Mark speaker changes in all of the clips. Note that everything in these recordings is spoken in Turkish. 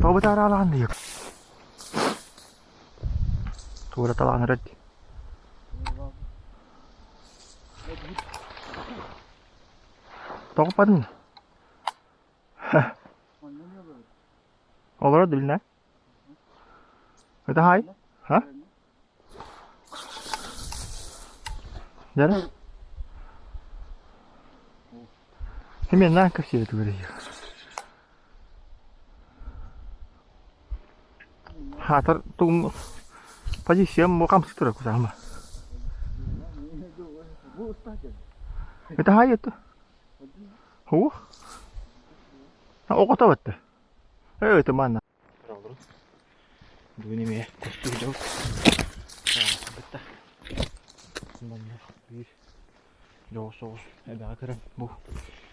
Speaker 1: Kau betara lah dia. Tu udah telah ngered. Tahu pan? Olur değil ne? Itu hai? Hah? Jadi? Hemen lan kasih itu dia. Hatar tum pagi siam mau kamu situ aku sama. Itu hai itu. Oh? Nah, oh kota betul. Itu mana? Bu ini mi? Koştu jauh. Betah. Semuanya bir jauh sos. Ada keren bu.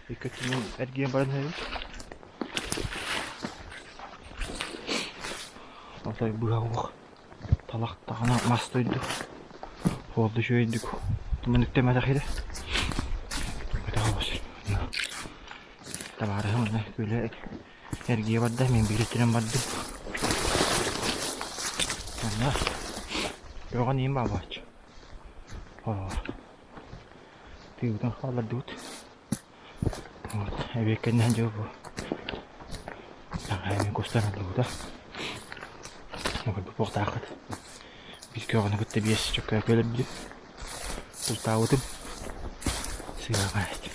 Speaker 1: İkut ini ergi yang paling hari. Altay buğauk. Talak tağına mastıydı. Oldu şöydük. Tumanık demedi xire. Betah olsun. Tabarım ne böyle ergiye vardı. Men biletçiden vardı. Nah, yoga nih mbak baca. Oh, tiutan kalau dut. Oh, weekend aja bu. Nah, ini kostar dulu dah. Mungkin berpok takut. Bisa orang ikut biasa juga film dia. Terus tahu tuh. Siapa aja.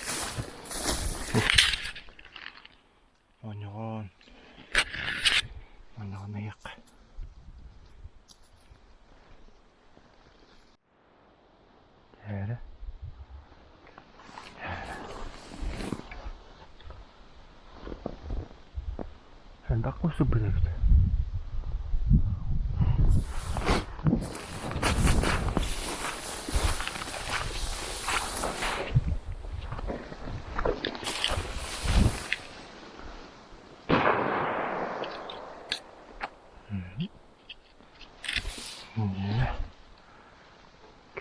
Speaker 1: Onyon. Onyon naik. Öyle. Sen bak nasıl bıraktı?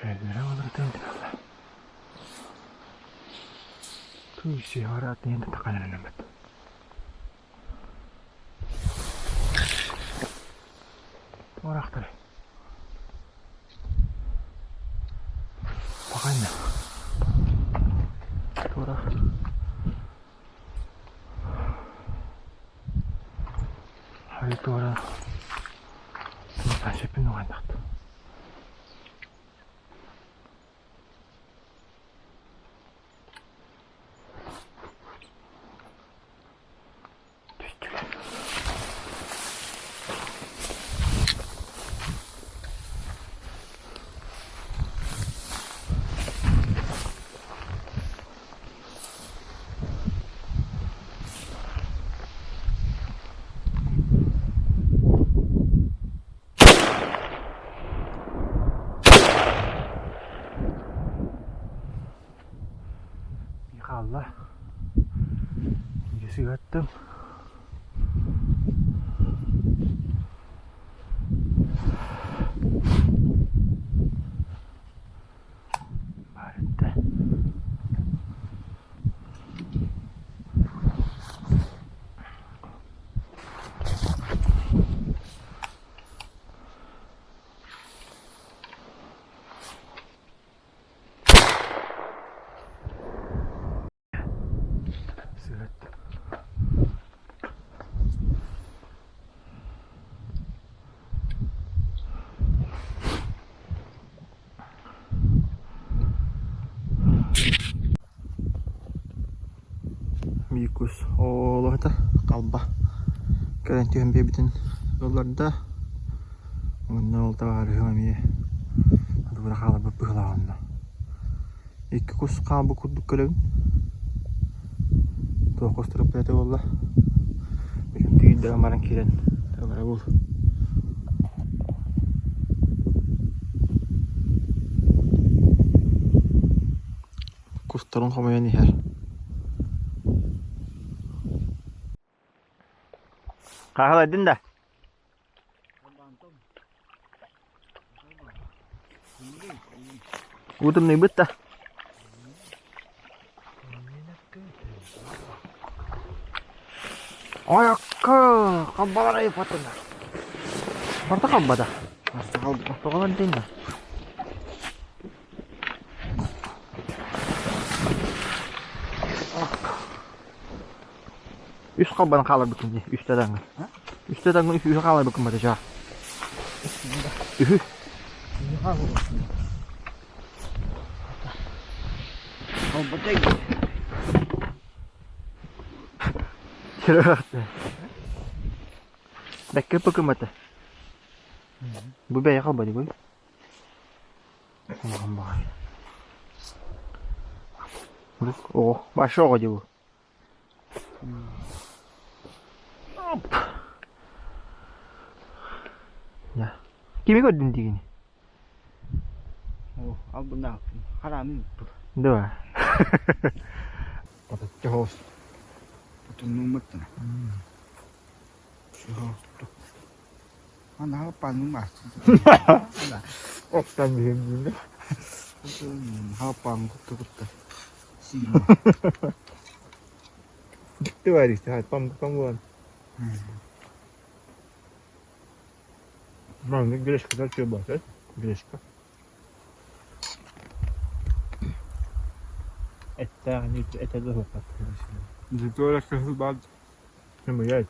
Speaker 1: Kayaknya orang tertentu. Tuh si orang yang tekanan nampak. Orang tuh. Makanya. Orang. Hari itu orang. Tentang siapa yang anak. Allah. Jadi gatam. Mantap. Mikus Allah ta kalba kerentihan bebitin yollarda onun tarihim mi adı bırakala bıhlanla iki kus kalbu kurduk kölün dokuz tırıplaydı valla bizim değil de amaran kiren tavara bul kustarın kamaya nih her kakak edin dah. Utum nih bet dah. Ayak. Kabbalar yapatınlar. Orta kabbada. Orta kabbada değil mi? Üst kabbanı kalır bakın. Üstten mi? Üstten mi? Üstten kalır bakın batacağı. Ühü. Kabbada. Şöyle baktı. Bekle bakın bata. Bu beye kabbada bu. Allah'ım bakayım. Oh, başa o bu. Hop. Ya. Kimi gördün diyeni?
Speaker 2: Oh, al bunu al. Haramin bu.
Speaker 1: Değil mi? Patatçı hoş.
Speaker 2: Tutun numut na. Şu tu. Ana hapa numas.
Speaker 1: Oktan bir hemdinde.
Speaker 2: Hapa kutu kutu. Si.
Speaker 1: Gitti var işte. Tam bu an. Ben de güneş kadar çöp var. Güneş kadar. Ete de hopat.
Speaker 2: Zito la kahıl bad.
Speaker 1: Ama ya.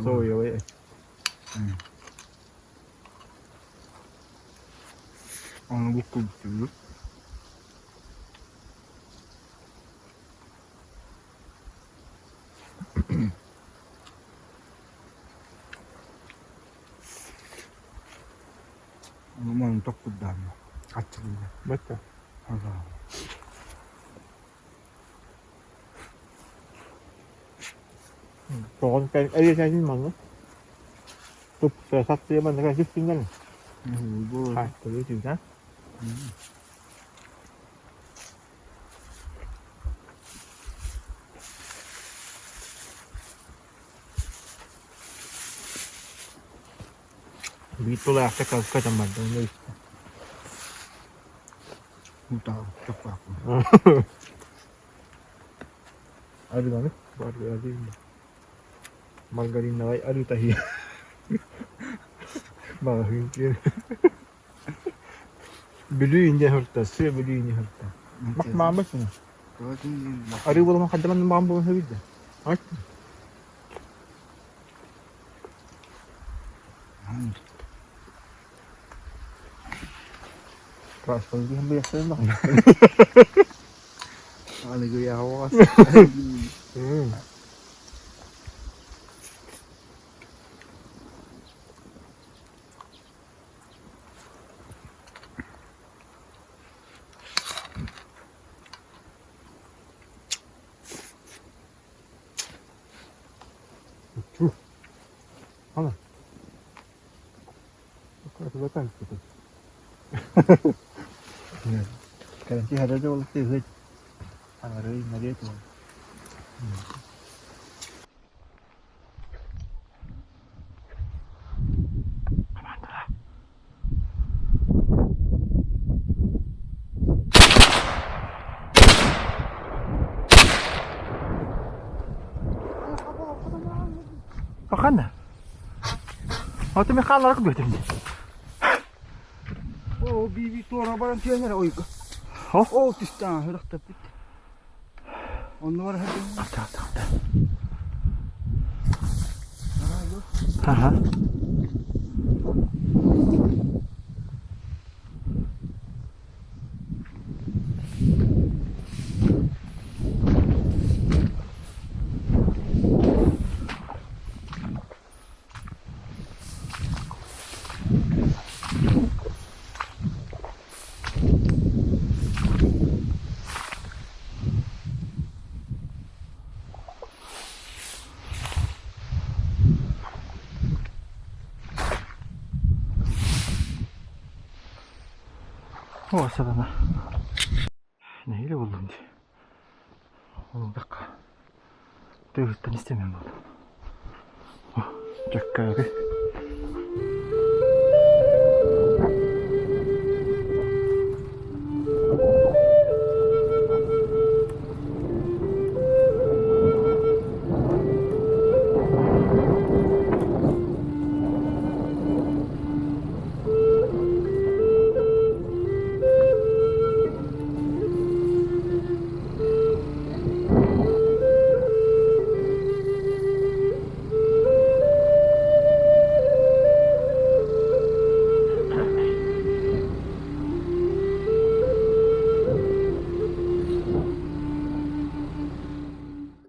Speaker 1: Soğuyor ya.
Speaker 2: Onu bu kutu. Onu tok kudan. Kaçırıyor.
Speaker 1: Bakın.
Speaker 2: Allah.
Speaker 1: Còn cái ấy cái mà nó tục sắp xếp mà nó cái giúp tính năng
Speaker 2: Bu.
Speaker 1: phải từ từ đó bị tôi là cái tầm mặt đó đi
Speaker 2: Bu tao çok bak.
Speaker 1: Arı da ne? Arı değil mi? Margarina var arı tahi. Bak hünkâr. Bülüğünce hırta, suya bülüğünce hırta. Bak mağabet mi? Arı bulama kadar ben bunu sevildi. Bak. Rascal di hamba yasa na.
Speaker 2: Ano gaya ako kasi.
Speaker 1: Ano? Bakit ba ito? Kasi hada daw ulit yung hit. Ang aray na dito. Pakan na. O, tumikala ako dito.
Speaker 2: Oh, bibi sonra bana tiyanlar oyka.
Speaker 1: Oh?
Speaker 2: Oh, tistan hırıkta bit. Onu var hadi.
Speaker 1: Tamam. Aha. O sana. Neyle buldun diye. Oğlum bir dakika. Dövüşten istemiyorum bunu. Oh, çok kayarı.